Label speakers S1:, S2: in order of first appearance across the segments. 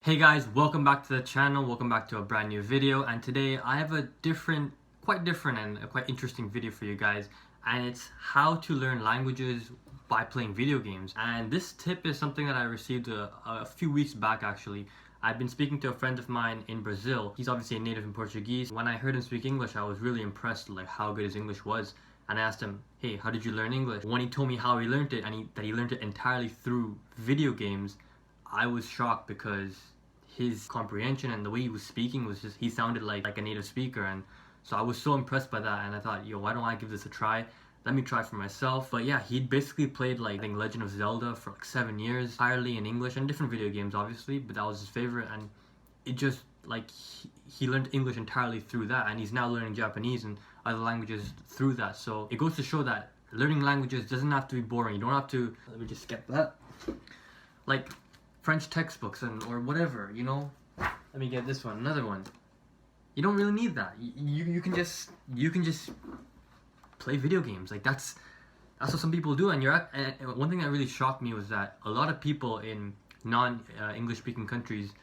S1: Hey guys, welcome back to the channel, welcome back to a brand new video, and today I have a quite different and a quite interesting video for you guys, and it's how to learn languages by playing video games. And this tip is something that I received a few weeks back actually. I've been speaking to a friend of mine in Brazil. He's obviously a native in Portuguese. When I heard him speak English, I was really impressed like how good his English was. And I asked him, hey, how did you learn English? When he told me how he learned it and that he learned it entirely through video games, I was shocked because his comprehension and the way he was speaking was just, he sounded like a native speaker. And so I was so impressed by that, and I thought, yo, why don't I give this a try? Let me try for myself. But yeah, he'd basically played like I think Legend of Zelda for like 7 years, entirely in English, and different video games obviously, but that was his favorite. And it just like he learned English entirely through that, and he's now learning Japanese and other languages through that. So it goes to show that learning languages doesn't have to be boring. You don't have to, let me just skip that, like French textbooks or whatever, you know. Let me get this one, another one. You don't really need that. You can just play video games. Like that's what some people do. And one thing that really shocked me was that a lot of people in non-English speaking countries,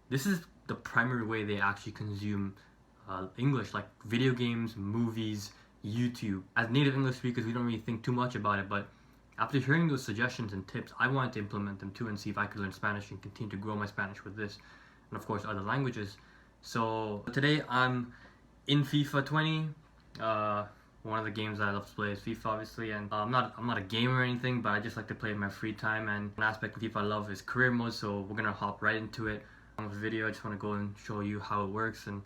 S1: this is the primary way they actually consume English, like video games, movies, YouTube. As native English speakers, we don't really think too much about it, but after hearing those suggestions and tips, I wanted to implement them too and see if I could learn Spanish and continue to grow my Spanish with this, and of course other languages. So today I'm in FIFA 20. One of the games I love to play is FIFA, obviously, and I'm not a gamer or anything, but I just like to play in my free time. And an aspect of FIFA I love is career mode, so we're gonna hop right into it. On the video, I just want to go and show you how it works, and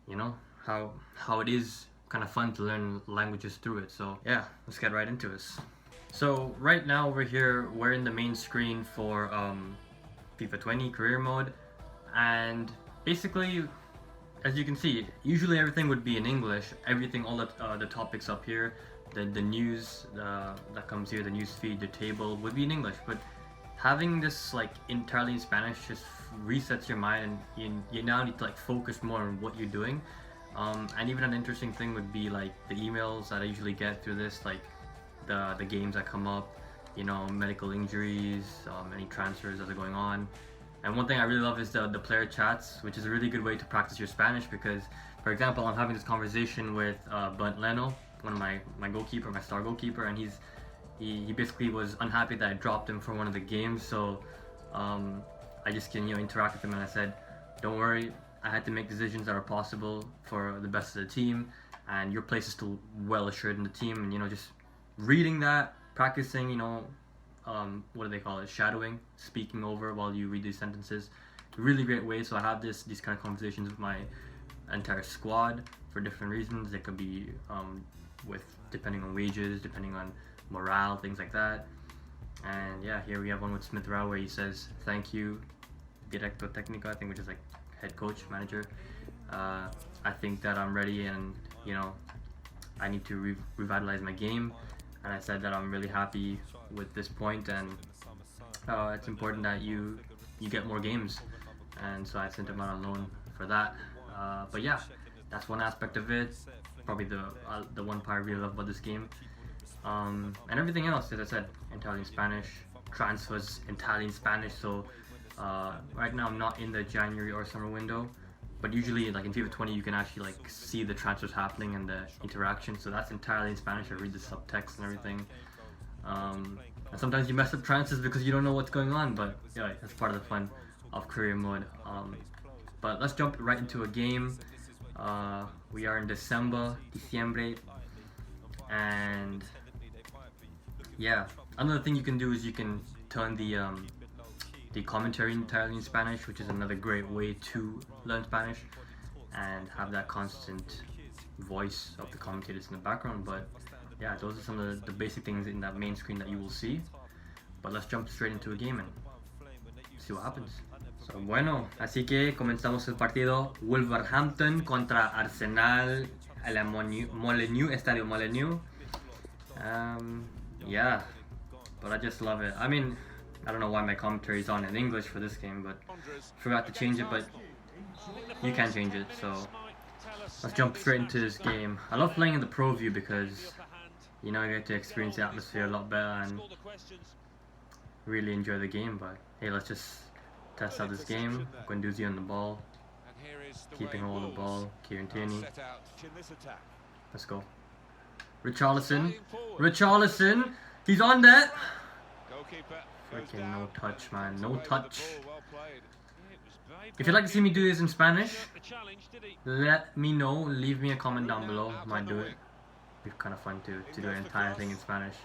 S1: you know how it is kind of fun to learn languages through it. So yeah, let's get right into this. So right now over here, we're in the main screen for FIFA 20 career mode, and basically, as you can see, usually everything would be in English. Everything, all the topics up here, the news that comes here, the news feed, the table would be in English. But having this like entirely in Spanish just resets your mind, and you now need to like focus more on what you're doing. And even an interesting thing would be like the emails that I usually get through this, like the games that come up, you know, medical injuries, any transfers that are going on. And one thing I really love is the player chats, which is a really good way to practice your Spanish, because for example, I'm having this conversation with Bunt Leno, one of my goalkeeper, my star goalkeeper, and he basically was unhappy that I dropped him for one of the games. So I just can, you know, interact with him, and I said, don't worry, I had to make decisions that are possible for the best of the team, and your place is still well assured in the team. And you know, just reading that, practicing, you know, what do they call it, shadowing, speaking over while you read these sentences, really great way. So I have these kind of conversations with my entire squad for different reasons. It could be depending on wages, depending on morale, things like that. And yeah, here we have one with Smith Rao where he says thank you, director técnico, I think, which is like head coach, manager. I think that I'm ready, and you know, I need to revitalize my game. And I said that I'm really happy with this point, and it's important that you get more games. And so I sent him out on loan for that. But yeah, that's one aspect of it. Probably the one part I really love about this game. And everything else, as I said, entirely in Spanish. Transfers entirely in Spanish. So right now I'm not in the January or summer window. But usually, like in FIFA 20, you can actually like see the transfers happening and the interaction. So that's entirely in Spanish. I read the subtext and everything. And sometimes you mess up transfers because you don't know what's going on. But yeah, that's part of the fun of career mode. But let's jump right into a game. We are in Diciembre, and yeah, another thing you can do is you can turn the commentary entirely in Spanish, which is another great way to learn Spanish and have that constant voice of the commentators in the background. But yeah, those are some of the basic things in that main screen that you will see. But let's jump straight into a game and see what happens. So, bueno, así que comenzamos el partido. Wolverhampton contra Arsenal, el Molineux, Estadio Molineux. Yeah, but I just love it. I mean, I don't know why my commentary is on in English for this game, but forgot to change it, but you can change it. So let's jump straight into this game. I love playing in the pro view because, you know, you get to experience the atmosphere a lot better and really enjoy the game. But hey, let's just test out this game. Guendouzi on the ball. Keeping hold of the ball. Kieran Tierney. Let's go. Richarlison. Richarlison. He's on that. Freaking no touch, man. No touch. If you'd like to see me do this in Spanish, let me know. Leave me a comment down below. Might do it. It'd be kind of fun to do the entire thing in Spanish.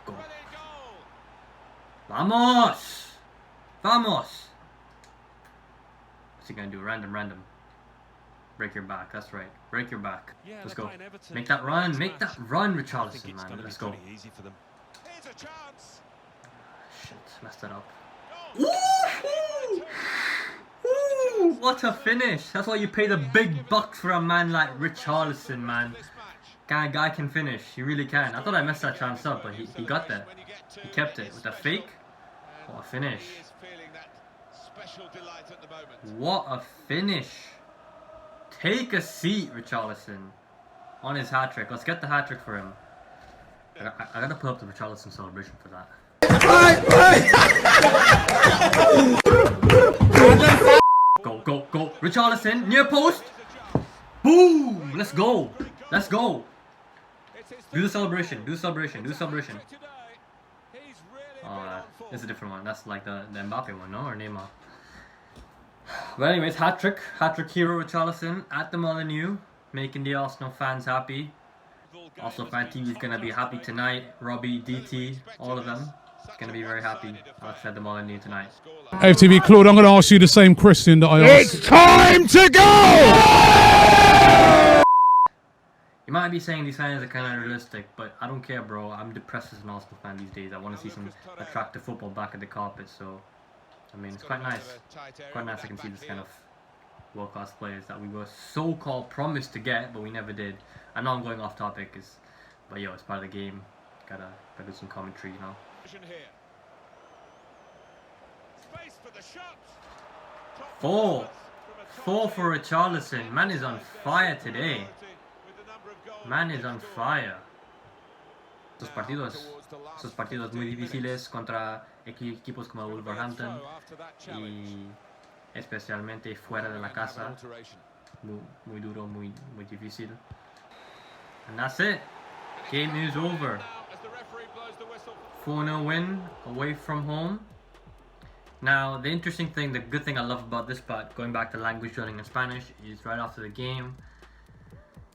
S1: Go. Vamos! Vamos! What's he gonna do? Random. Break your back. That's right. Break your back. Let's go. Make that run. Make that run, Richarlison, man. Let's go. Shit. Messed that up. Ooh! Ooh! What a finish. That's why you pay the big bucks for a man like Richarlison, man. Guy can finish. He really can. I thought I messed that chance up, but he got there. He kept it with a fake. What a finish. What a finish. Take a seat, Richarlison. On his hat-trick. Let's get the hat-trick for him. I gotta put up the Richarlison celebration for that. Go. Richarlison, near post. Boom. Let's go. Do the celebration. It's a different one. That's like the Mbappe one, no? Or Neymar. But anyways, hat-trick hero Richarlison at the Molineux, making the Arsenal fans happy. Also, Fan TV is gonna be happy tonight. Robbie, DT, all of them, gonna be very happy outside the Molineux tonight.
S2: FTV Claude, I'm gonna ask you the same question that I asked. It's time to go!
S1: You might be saying these fans are kind of realistic, but I don't care, bro. I'm depressed as an Arsenal fan these days. I want to see some attractive football back at the carpet, so I mean, it's quite nice. Quite nice I can see this kind of world-class players that we were so-called promised to get, but we never did. I know I'm going off topic, but yo, it's part of the game. Gotta do some commentary, you know. Four for Richarlison. Man is on fire today. Man is on fire. Esos partidos muy difíciles contra equipos como Wolverhampton y especialmente fuera de la casa, muy duro, muy difícil. And that's it. Game is over. 4-0 win away from home. Now the interesting thing, the good thing I love about this part, going back to language learning in Spanish, is right after the game.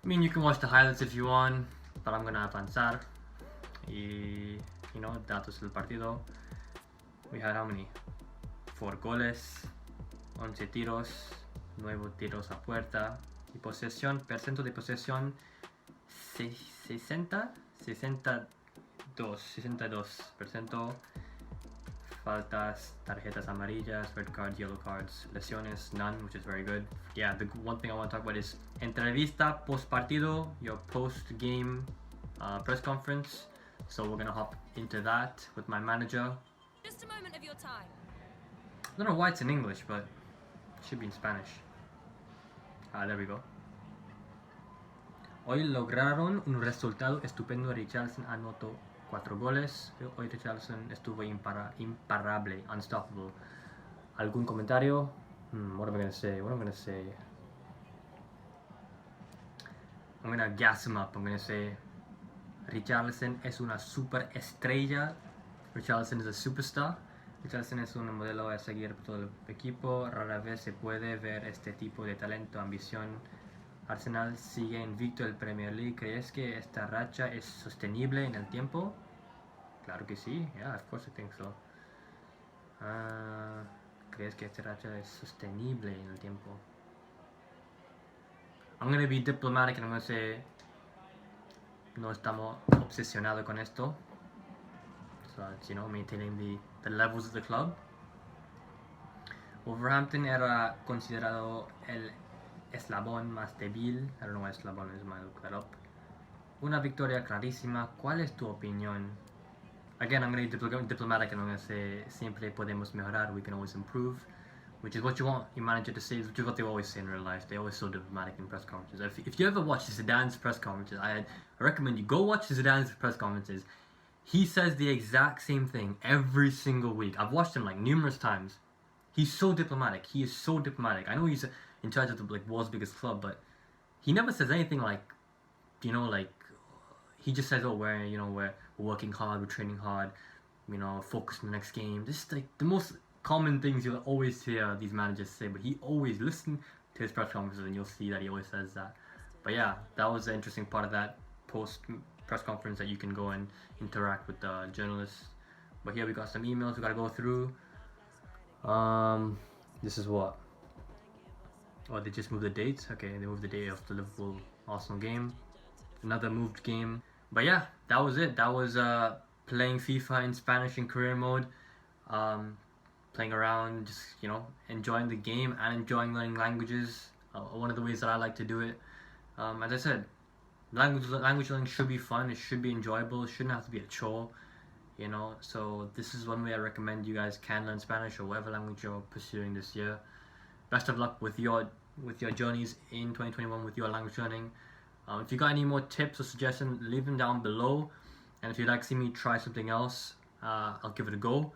S1: I mean, you can watch the highlights if you want, but I'm gonna avanzar. Y, you know, datos del partido. We had how many? 4 goles, 11 tiros, 9 tiros a puerta. Y posesión, percento de posesión, 62%. Faltas, tarjetas amarillas, red cards, yellow cards, lesiones, none, which is very good. Yeah, the one thing I want to talk about is entrevista post partido, your post game press conference. So we're gonna hop into that with my manager.
S3: Just a moment of your time.
S1: I don't know why it's in English, but it should be in Spanish. There we go. Hoy lograron un resultado estupendo. Richarlison anotó 4 goles. Hoy Richarlison estuvo imparable, unstoppable. ¿Algún comentario? What am I gonna say? I'm gonna gas him up. I'm gonna say Richarlison es una super estrella. Richarlison is a superstar. Richarlison es un modelo a seguir por todo el equipo. Rara vez se puede ver este tipo de talento, ambición. Arsenal sigue invicto en Premier League. ¿Crees que esta racha es sostenible en el tiempo? Claro que sí. Yeah, of course I think so. ¿Crees que esta racha es sostenible en el tiempo? I'm going to be diplomatic and I'm going to say no estamos obsesionados con esto. So it's, you know, maintaining the levels of the club. Wolverhampton era considerado el eslabón más débil. I don't know why eslabón is, might look that up. Una victoria clarísima. ¿Cuál es tu opinión? Again, I'm going to be diplomatic and I'm going to say siempre podemos mejorar. We can always improve. Which is what you want your manager to say, which is what they always say in real life. They always so diplomatic in press conferences. If you ever watch Zidane's press conferences, I recommend you go watch Zidane's press conferences. He says the exact same thing every single week. I've watched him like numerous times. He's so diplomatic. He is so diplomatic. I know he's in charge of the like world's biggest club, but he never says anything like, you know, like he just says, "Oh, we're working hard, we're training hard, focus on the next game." This is like the most common things you'll always hear these managers say, but he always listen to his press conferences, and you'll see that he always says that. But yeah, that was the interesting part of that post press conference, that you can go and interact with the journalists. But here we got some emails we gotta go through. This is what? Oh, they just moved the dates. Okay, they moved the date of the Liverpool Arsenal game. Another moved game. But yeah, that was it. That was playing FIFA in Spanish in career mode. Playing around, just enjoying the game and enjoying learning languages. One of the ways that I like to do it. As I said, language learning should be fun. It should be enjoyable. It shouldn't have to be a chore. So this is one way I recommend you guys can learn Spanish or whatever language you're pursuing this year. Best of luck with your journeys in 2021 with your language learning. If you got any more tips or suggestions, leave them down below. And if you'd like to see me try something else, I'll give it a go.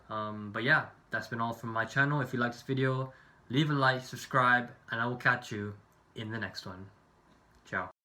S1: But yeah, that's been all from my channel. If you like this video, leave a like, subscribe, and I will catch you in the next one. Ciao.